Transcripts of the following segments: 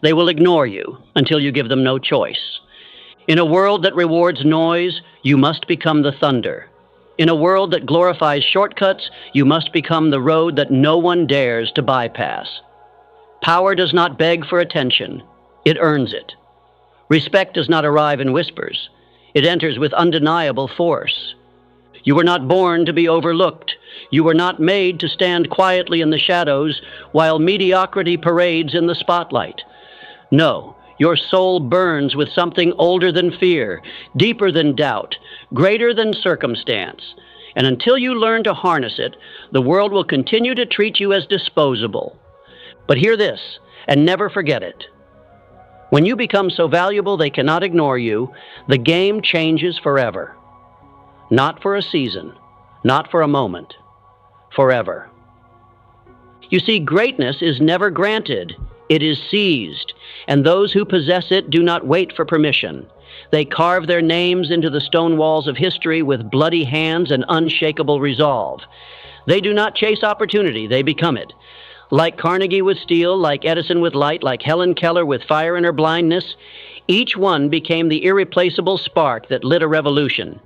They will ignore you until you give them no choice. In a world that rewards noise, you must become the thunder. In a world that glorifies shortcuts, you must become the road that no one dares to bypass. Power does not beg for attention. It earns it. Respect does not arrive in whispers. It enters with undeniable force. You were not born to be overlooked. You were not made to stand quietly in the shadows while mediocrity parades in the spotlight. No, your soul burns with something older than fear, deeper than doubt, greater than circumstance. And until you learn to harness it, the world will continue to treat you as disposable. But hear this, and never forget it. When you become so valuable they cannot ignore you, the game changes forever. Not for a season, not for a moment, forever. You see, greatness is never granted. It is seized, and those who possess it do not wait for permission. They carve their names into the stone walls of history with bloody hands and unshakable resolve. They do not chase opportunity, they become it. Like Carnegie with steel, like Edison with light, like Helen Keller with fire in her blindness, each one became the irreplaceable spark that lit a revolution.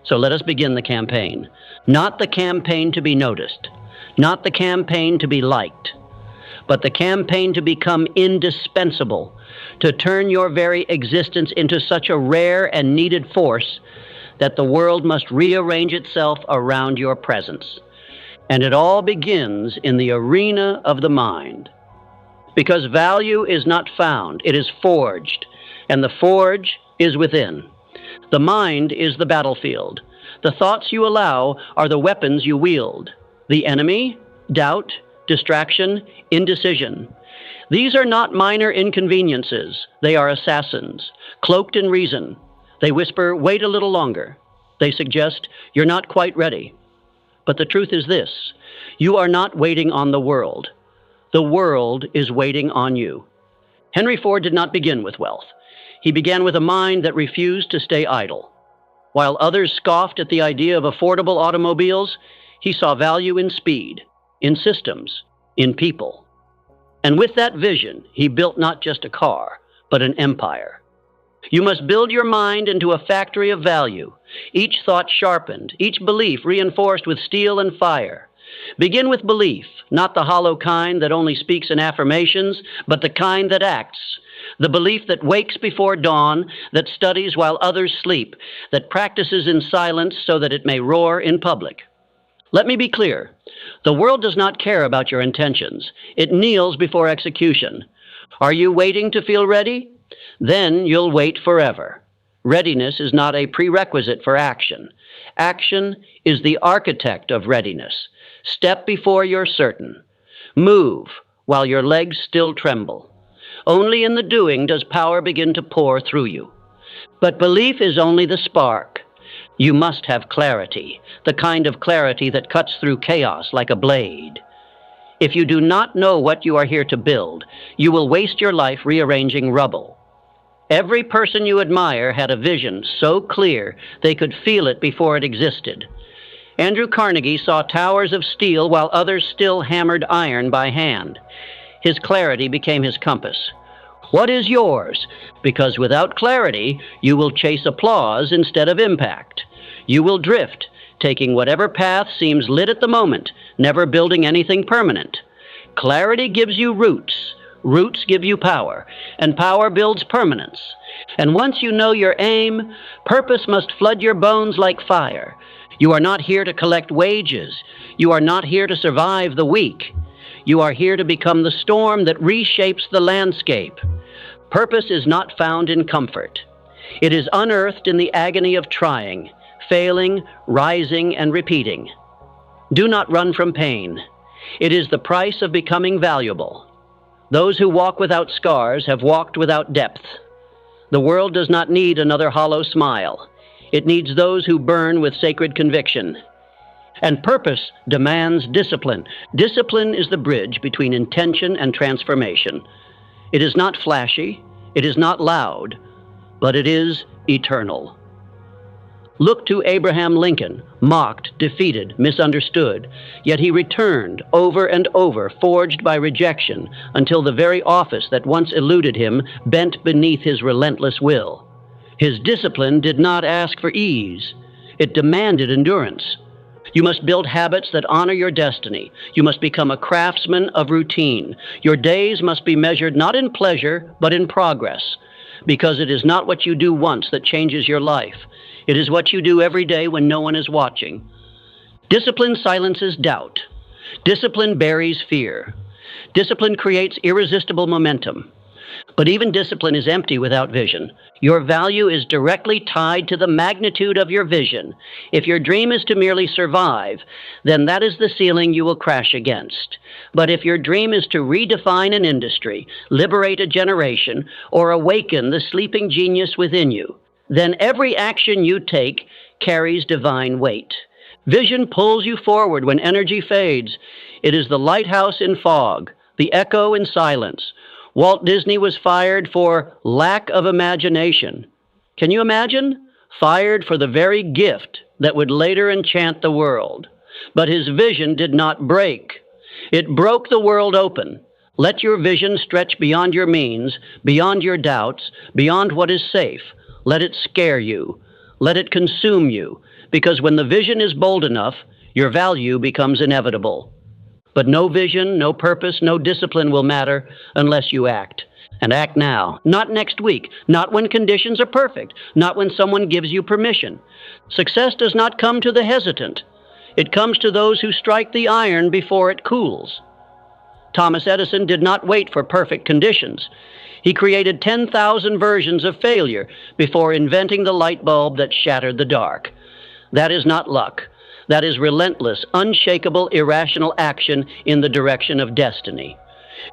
So let us begin the campaign. Not the campaign to be noticed, not the campaign to be liked, but the campaign to become indispensable, to turn your very existence into such a rare and needed force that the world must rearrange itself around your presence. And it all begins in the arena of the mind. Because value is not found, it is forged, and the forge is within. The mind is the battlefield. The thoughts you allow are the weapons you wield. The enemy, doubt, distraction, indecision. These are not minor inconveniences. They are assassins, cloaked in reason. They whisper, wait a little longer. They suggest, you're not quite ready. But the truth is this, you are not waiting on the world. The world is waiting on you. Henry Ford did not begin with wealth. He began with a mind that refused to stay idle. While others scoffed at the idea of affordable automobiles, he saw value in speed, in systems, in people. And with that vision, he built not just a car, but an empire. You must build your mind into a factory of value, each thought sharpened, each belief reinforced with steel and fire. Begin with belief, not the hollow kind that only speaks in affirmations, but the kind that acts. The belief that wakes before dawn, that studies while others sleep, that practices in silence so that it may roar in public. Let me be clear. The world does not care about your intentions. It kneels before execution. Are you waiting to feel ready? Then you'll wait forever. Readiness is not a prerequisite for action. Action is the architect of readiness. Step before you're certain. Move while your legs still tremble. Only in the doing does power begin to pour through you. But belief is only the spark. You must have clarity, the kind of clarity that cuts through chaos like a blade. If you do not know what you are here to build, you will waste your life rearranging rubble. Every person you admire had a vision so clear they could feel it before it existed. Andrew Carnegie saw towers of steel while others still hammered iron by hand. His clarity became his compass. What is yours? Because without clarity, you will chase applause instead of impact. You will drift, taking whatever path seems lit at the moment, never building anything permanent. Clarity gives you roots. Roots give you power, and power builds permanence. And once you know your aim, purpose must flood your bones like fire. You are not here to collect wages. You are not here to survive the week. You are here to become the storm that reshapes the landscape. Purpose is not found in comfort. It is unearthed in the agony of trying, failing, rising, and repeating. Do not run from pain. It is the price of becoming valuable. Those who walk without scars have walked without depth. The world does not need another hollow smile. It needs those who burn with sacred conviction. And purpose demands discipline. Discipline is the bridge between intention and transformation. It is not flashy, it is not loud, but it is eternal. Look to Abraham Lincoln, mocked, defeated, misunderstood, yet he returned over and over, forged by rejection, until the very office that once eluded him bent beneath his relentless will. His discipline did not ask for ease. It demanded endurance. You must build habits that honor your destiny. You must become a craftsman of routine. Your days must be measured not in pleasure, but in progress, because it is not what you do once that changes your life. It is what you do every day when no one is watching. Discipline silences doubt. Discipline buries fear. Discipline creates irresistible momentum. But even discipline is empty without vision. Your value is directly tied to the magnitude of your vision. If your dream is to merely survive, then that is the ceiling you will crash against. But if your dream is to redefine an industry, liberate a generation, or awaken the sleeping genius within you, then every action you take carries divine weight. Vision pulls you forward when energy fades. It is the lighthouse in fog, the echo in silence. Walt Disney was fired for lack of imagination. Can you imagine? Fired for the very gift that would later enchant the world. But his vision did not break. It broke the world open. Let your vision stretch beyond your means, beyond your doubts, beyond what is safe. Let it scare you. Let it consume you, because when the vision is bold enough, your value becomes inevitable. But no vision, no purpose, no discipline will matter unless you act. And act now, not next week, not when conditions are perfect, not when someone gives you permission. Success does not come to the hesitant. It comes to those who strike the iron before it cools. Thomas Edison did not wait for perfect conditions. He created 10,000 versions of failure before inventing the light bulb that shattered the dark. That is not luck. That is relentless, unshakable, irrational action in the direction of destiny.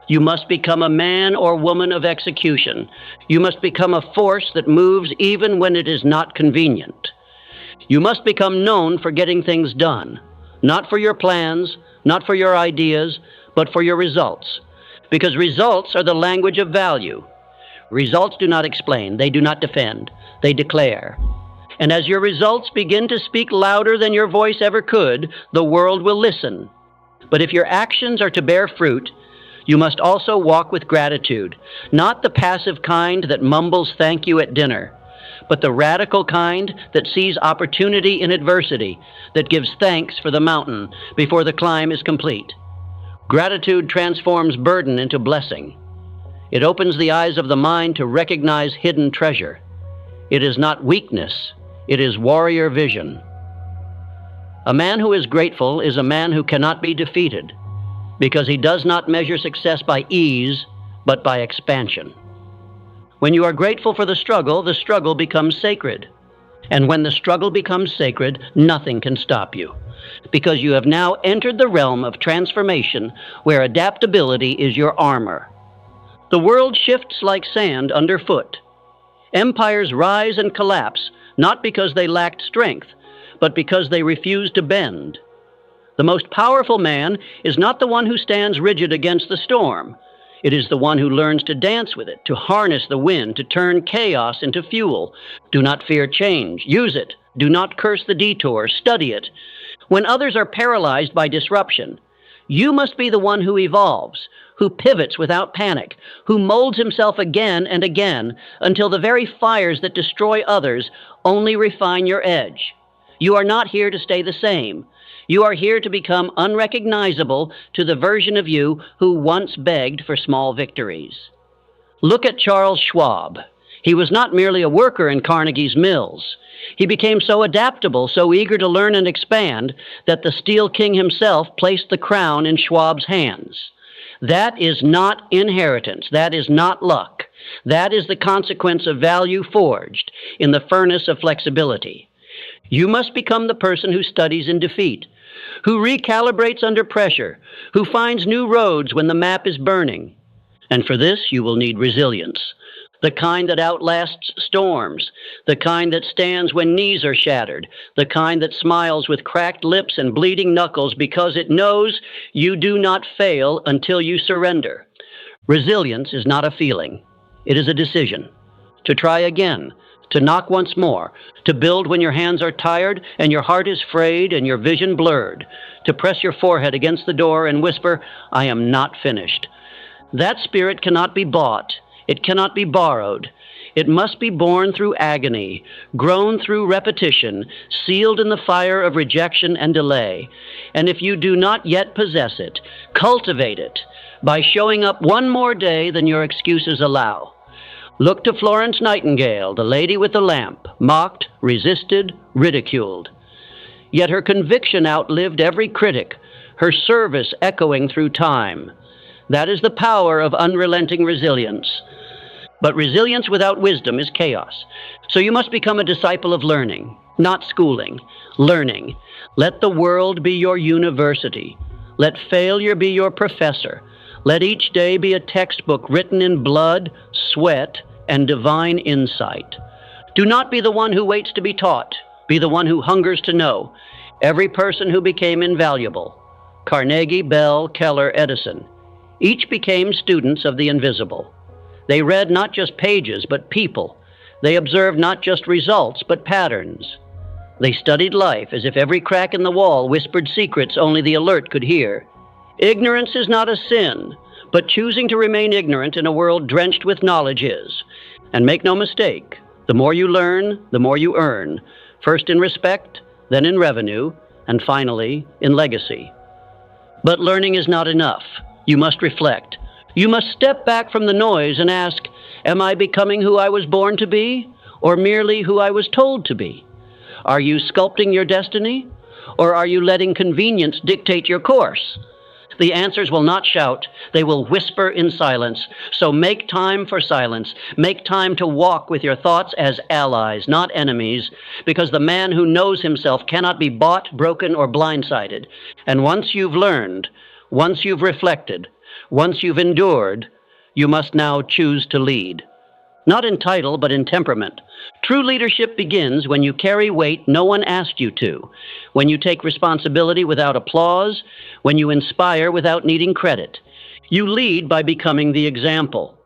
You must become a man or woman of execution. You must become a force that moves even when it is not convenient. You must become known for getting things done, not for your plans, not for your ideas, but for your results. Because results are the language of value. Results do not explain, they do not defend, they declare. And as your results begin to speak louder than your voice ever could, the world will listen. But if your actions are to bear fruit, you must also walk with gratitude, not the passive kind that mumbles thank you at dinner, but the radical kind that sees opportunity in adversity, that gives thanks for the mountain before the climb is complete. Gratitude transforms burden into blessing. It opens the eyes of the mind to recognize hidden treasure. It is not weakness, it is warrior vision. A man who is grateful is a man who cannot be defeated, because he does not measure success by ease, but by expansion. When you are grateful for the struggle becomes sacred. And when the struggle becomes sacred, nothing can stop you, because you have now entered the realm of transformation where adaptability is your armor. The world shifts like sand underfoot. Empires rise and collapse, not because they lacked strength, but because they refused to bend. The most powerful man is not the one who stands rigid against the storm. It is the one who learns to dance with it, to harness the wind, to turn chaos into fuel. Do not fear change. Use it. Do not curse the detour. Study it. When others are paralyzed by disruption, you must be the one who evolves, who pivots without panic, who molds himself again and again until the very fires that destroy others only refine your edge. You are not here to stay the same. You are here to become unrecognizable to the version of you who once begged for small victories. Look at Charles Schwab. He was not merely a worker in Carnegie's mills. He became so adaptable, so eager to learn and expand, that the Steel King himself placed the crown in Schwab's hands. That is not inheritance. That is not luck. That is the consequence of value forged in the furnace of flexibility. You must become the person who studies in defeat, who recalibrates under pressure, who finds new roads when the map is burning. And for this, you will need resilience, the kind that outlasts storms, the kind that stands when knees are shattered, the kind that smiles with cracked lips and bleeding knuckles because it knows you do not fail until you surrender. Resilience is not a feeling. It is a decision to try again, to knock once more, to build when your hands are tired and your heart is frayed and your vision blurred, to press your forehead against the door and whisper, "I am not finished." That spirit cannot be bought. It cannot be borrowed. It must be born through agony, grown through repetition, sealed in the fire of rejection and delay. And if you do not yet possess it, cultivate it by showing up one more day than your excuses allow. Look to Florence Nightingale, the lady with the lamp, mocked, resisted, ridiculed. Yet her conviction outlived every critic, her service echoing through time. That is the power of unrelenting resilience. But resilience without wisdom is chaos. So you must become a disciple of learning, not schooling. Learning. Let the world be your university. Let failure be your professor. Let each day be a textbook written in blood, sweat, and divine insight. Do not be the one who waits to be taught. Be the one who hungers to know. Every person who became invaluable. Carnegie, Bell, Keller, Edison. Each became students of the invisible. They read not just pages, but people. They observed not just results, but patterns. They studied life as if every crack in the wall whispered secrets only the alert could hear. Ignorance is not a sin, but choosing to remain ignorant in a world drenched with knowledge is. And make no mistake, the more you learn, the more you earn, first in respect, then in revenue, and finally in legacy. But learning is not enough. You must reflect. You must step back from the noise and ask, am I becoming who I was born to be, or merely who I was told to be? Are you sculpting your destiny, or are you letting convenience dictate your course? The answers will not shout, they will whisper in silence. So make time for silence. Make time to walk with your thoughts as allies, not enemies, because the man who knows himself cannot be bought, broken, or blindsided. And once you've learned, once you've reflected, once you've endured, you must now choose to lead. Not in title, but in temperament. True leadership begins when you carry weight no one asked you to, when you take responsibility without applause, when you inspire without needing credit. You lead by becoming the example,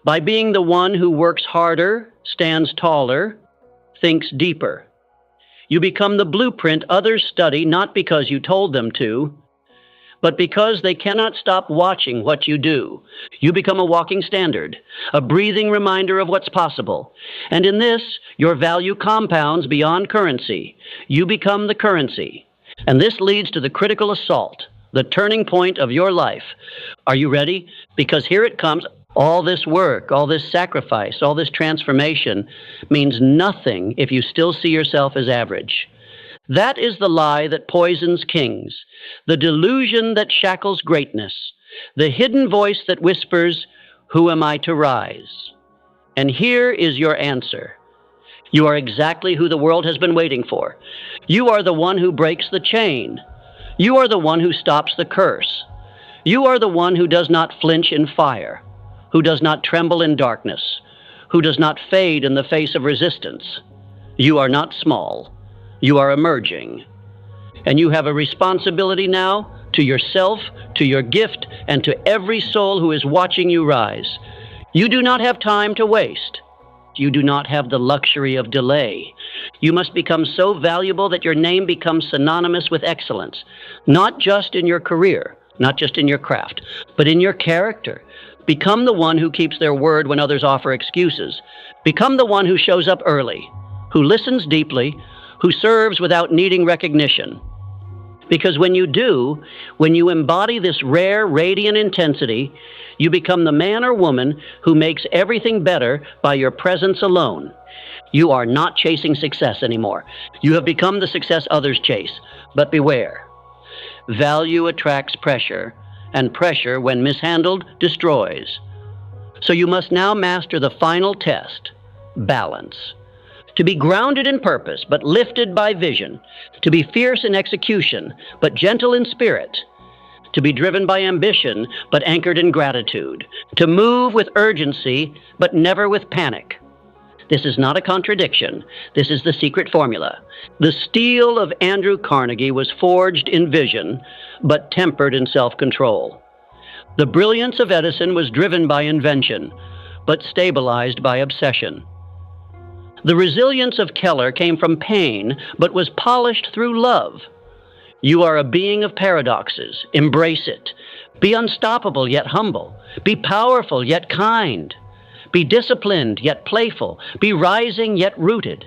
by being the one who works harder, stands taller, thinks deeper. You become the blueprint others study not because you told them to, but because they cannot stop watching what you do. You become a walking standard, a breathing reminder of what's possible. And in this, your value compounds beyond currency. You become the currency. And this leads to the critical assault, the turning point of your life. Are you ready? Because here it comes. All this work, all this sacrifice, all this transformation means nothing if you still see yourself as average. That is the lie that poisons kings, the delusion that shackles greatness, the hidden voice that whispers, "Who am I to rise?" And here is your answer. You are exactly who the world has been waiting for. You are the one who breaks the chain. You are the one who stops the curse. You are the one who does not flinch in fire, who does not tremble in darkness, who does not fade in the face of resistance. You are not small. You are emerging. And you have a responsibility now to yourself, to your gift, and to every soul who is watching you rise. You do not have time to waste. You do not have the luxury of delay. You must become so valuable that your name becomes synonymous with excellence, not just in your career, not just in your craft, but in your character. Become the one who keeps their word when others offer excuses. Become the one who shows up early, who listens deeply, who serves without needing recognition. Because when you do, when you embody this rare, radiant intensity, you become the man or woman who makes everything better by your presence alone. You are not chasing success anymore. You have become the success others chase. But beware. Value attracts pressure, and pressure, when mishandled, destroys. So you must now master the final test, balance. To be grounded in purpose, but lifted by vision. To be fierce in execution, but gentle in spirit. To be driven by ambition, but anchored in gratitude. To move with urgency, but never with panic. This is not a contradiction. This is the secret formula. The steel of Andrew Carnegie was forged in vision, but tempered in self-control. The brilliance of Edison was driven by invention, but stabilized by obsession. The resilience of Keller came from pain, but was polished through love. You are a being of paradoxes. Embrace it. Be unstoppable yet humble. Be powerful yet kind. Be disciplined yet playful. Be rising yet rooted.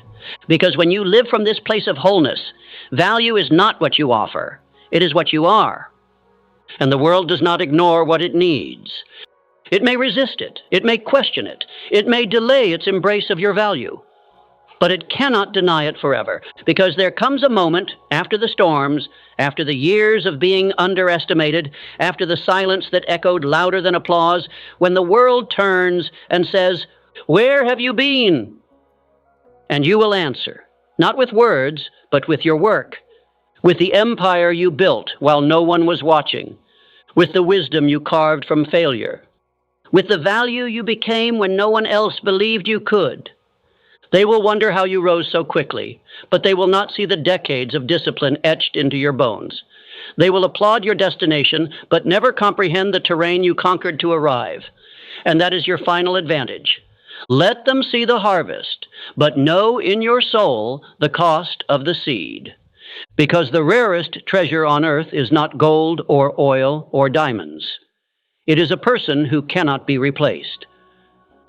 Because when you live from this place of wholeness, value is not what you offer. It is what you are. And the world does not ignore what it needs. It may resist it. It may question it. It may delay its embrace of your value. But it cannot deny it forever, because there comes a moment after the storms, after the years of being underestimated, after the silence that echoed louder than applause, when the world turns and says, "Where have you been?" And you will answer, not with words, but with your work, with the empire you built while no one was watching, with the wisdom you carved from failure, with the value you became when no one else believed you could. They will wonder how you rose so quickly, but they will not see the decades of discipline etched into your bones. They will applaud your destination, but never comprehend the terrain you conquered to arrive. And that is your final advantage. Let them see the harvest, but know in your soul the cost of the seed. Because the rarest treasure on earth is not gold or oil or diamonds. It is a person who cannot be replaced.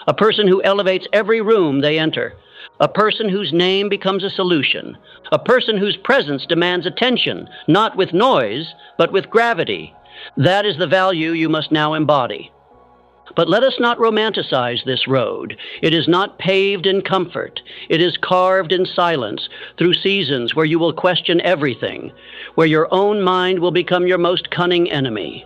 A person who elevates every room they enter. A person whose name becomes a solution. A person whose presence demands attention, not with noise, but with gravity. That is the value you must now embody. But let us not romanticize this road. It is not paved in comfort. It is carved in silence, through seasons where you will question everything, where your own mind will become your most cunning enemy.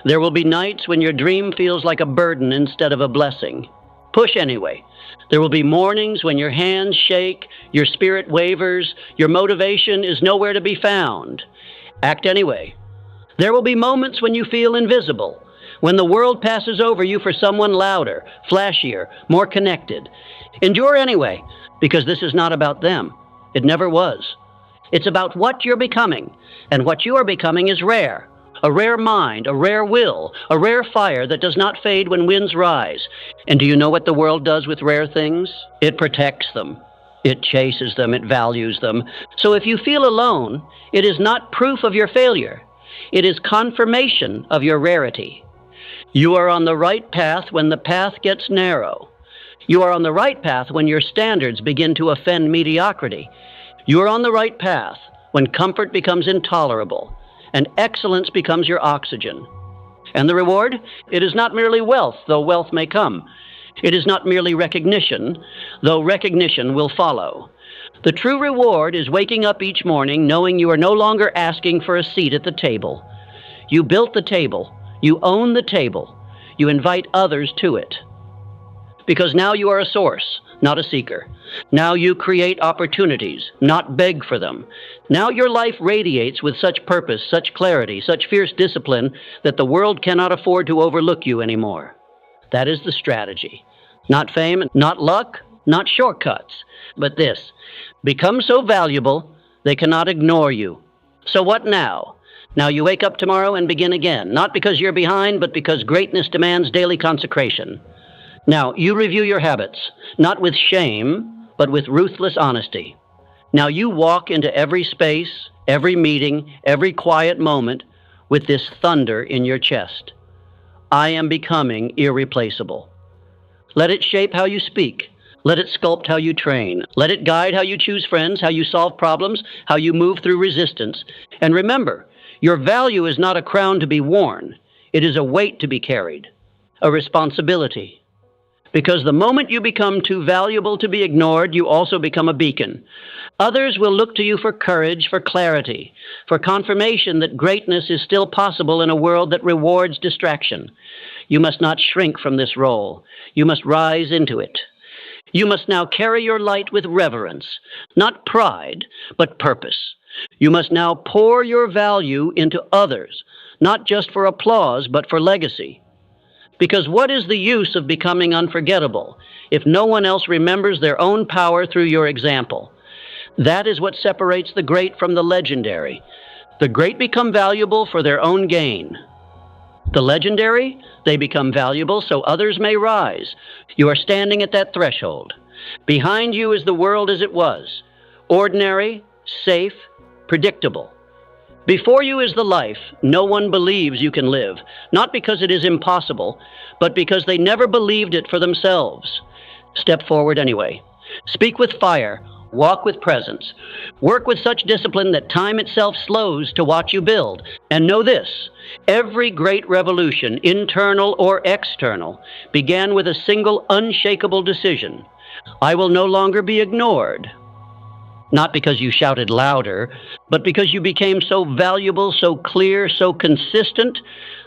There will be nights when your dream feels like a burden instead of a blessing. Push anyway. There will be mornings when your hands shake, your spirit wavers, your motivation is nowhere to be found. Act anyway. There will be moments when you feel invisible, when the world passes over you for someone louder, flashier, more connected. Endure anyway, because this is not about them. It never was. It's about what you're becoming, and what you are becoming is rare. A rare mind, a rare will, a rare fire that does not fade when winds rise. And do you know what the world does with rare things? It protects them. It chases them. It values them. So if you feel alone, it is not proof of your failure. It is confirmation of your rarity. You are on the right path when the path gets narrow. You are on the right path when your standards begin to offend mediocrity. You are on the right path when comfort becomes intolerable and excellence becomes your oxygen. And the reward? It is not merely wealth, though wealth may come. It is not merely recognition, though recognition will follow. The true reward is waking up each morning knowing you are no longer asking for a seat at the table. You built the table. You own the table. You invite others to it. Because now you are a source, not a seeker. Now you create opportunities, not beg for them. Now your life radiates with such purpose, such clarity, such fierce discipline that the world cannot afford to overlook you anymore. That is the strategy. Not fame, not luck, not shortcuts, but this. Become so valuable, they cannot ignore you. So what now? Now you wake up tomorrow and begin again, not because you're behind, but because greatness demands daily consecration. Now, you review your habits, not with shame, but with ruthless honesty. Now you walk into every space, every meeting, every quiet moment with this thunder in your chest. I am becoming irreplaceable. Let it shape how you speak. Let it sculpt how you train. Let it guide how you choose friends, how you solve problems, how you move through resistance. And remember, your value is not a crown to be worn. It is a weight to be carried, a responsibility. Because the moment you become too valuable to be ignored, you also become a beacon. Others will look to you for courage, for clarity, for confirmation that greatness is still possible in a world that rewards distraction. You must not shrink from this role. You must rise into it. You must now carry your light with reverence, not pride, but purpose. You must now pour your value into others, not just for applause, but for legacy. Because what is the use of becoming unforgettable if no one else remembers their own power through your example? That is what separates the great from the legendary. The great become valuable for their own gain. The legendary, they become valuable so others may rise. You are standing at that threshold. Behind you is the world as it was, ordinary, safe, predictable. Before you is the life no one believes you can live, not because it is impossible, but because they never believed it for themselves. Step forward anyway. Speak with fire, walk with presence, work with such discipline that time itself slows to watch you build. And know this, every great revolution, internal or external, began with a single unshakable decision. I will no longer be ignored. Not because you shouted louder, but because you became so valuable, so clear, so consistent,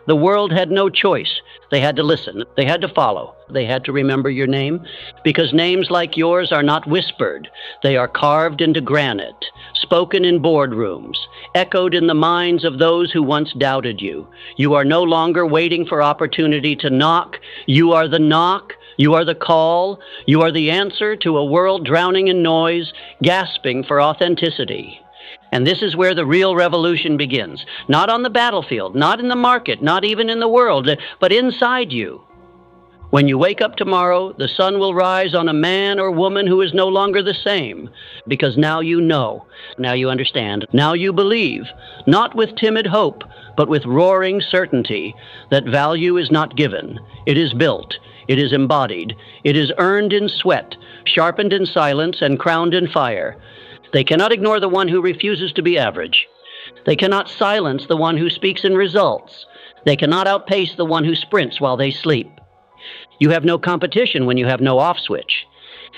the world had no choice. They had to listen. They had to follow. They had to remember your name, because names like yours are not whispered. They are carved into granite, spoken in boardrooms, echoed in the minds of those who once doubted you. You are no longer waiting for opportunity to knock. You are the knock. You are the call. You are the answer to a world drowning in noise, gasping for authenticity. And this is where the real revolution begins. Not on the battlefield, not in the market, not even in the world, but inside you. When you wake up tomorrow, the sun will rise on a man or woman who is no longer the same, because now you know, now you understand, now you believe, not with timid hope, but with roaring certainty, that value is not given, it is built. It is embodied. It is earned in sweat, sharpened in silence, and crowned in fire. They cannot ignore the one who refuses to be average. They cannot silence the one who speaks in results. They cannot outpace the one who sprints while they sleep. You have no competition when you have no off switch.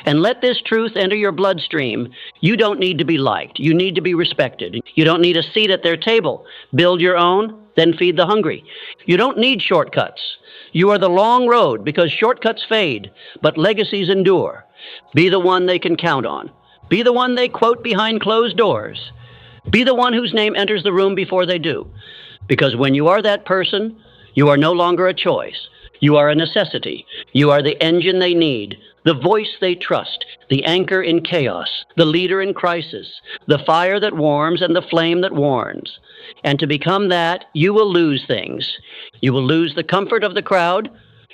And let this truth enter your bloodstream. You don't need to be liked. You need to be respected. You don't need a seat at their table. Build your own, then feed the hungry. You don't need shortcuts. You are the long road, because shortcuts fade, but legacies endure. Be the one they can count on. Be the one they quote behind closed doors. Be the one whose name enters the room before they do. Because when you are that person, you are no longer a choice. You are a necessity. You are the engine they need, the voice they trust, the anchor in chaos, the leader in crisis, the fire that warms and the flame that warns. And to become that, you will lose things. You will lose the comfort of the crowd.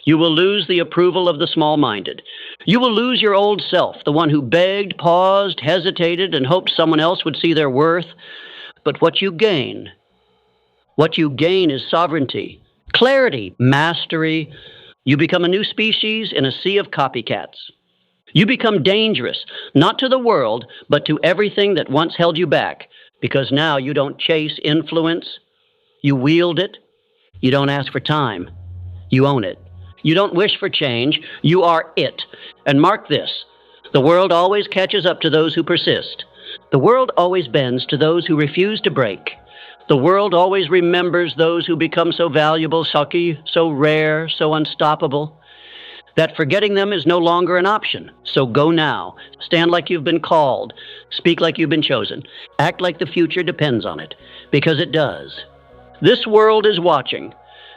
You will lose the approval of the small-minded. You will lose your old self, the one who begged, paused, hesitated, and hoped someone else would see their worth. But what you gain is sovereignty, clarity, mastery. You become a new species in a sea of copycats. You become dangerous, not to the world, but to everything that once held you back, because now you don't chase influence. You wield it. You don't ask for time. You own it. You don't wish for change. You are it. And mark this, the world always catches up to those who persist. The world always bends to those who refuse to break. The world always remembers those who become so valuable, so rare, so unstoppable, that forgetting them is no longer an option. So go now. Stand like you've been called. Speak like you've been chosen. Act like the future depends on it, because it does. This world is watching,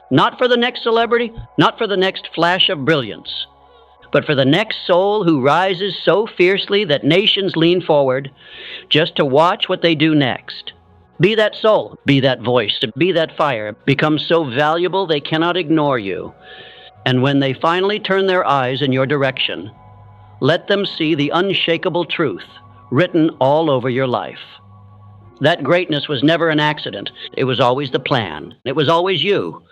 not for the next celebrity, not for the next flash of brilliance, but for the next soul who rises so fiercely that nations lean forward just to watch what they do next. Be that soul, be that voice, be that fire. Become so valuable they cannot ignore you. And when they finally turn their eyes in your direction, let them see the unshakable truth written all over your life. That greatness was never an accident. It was always the plan. It was always you.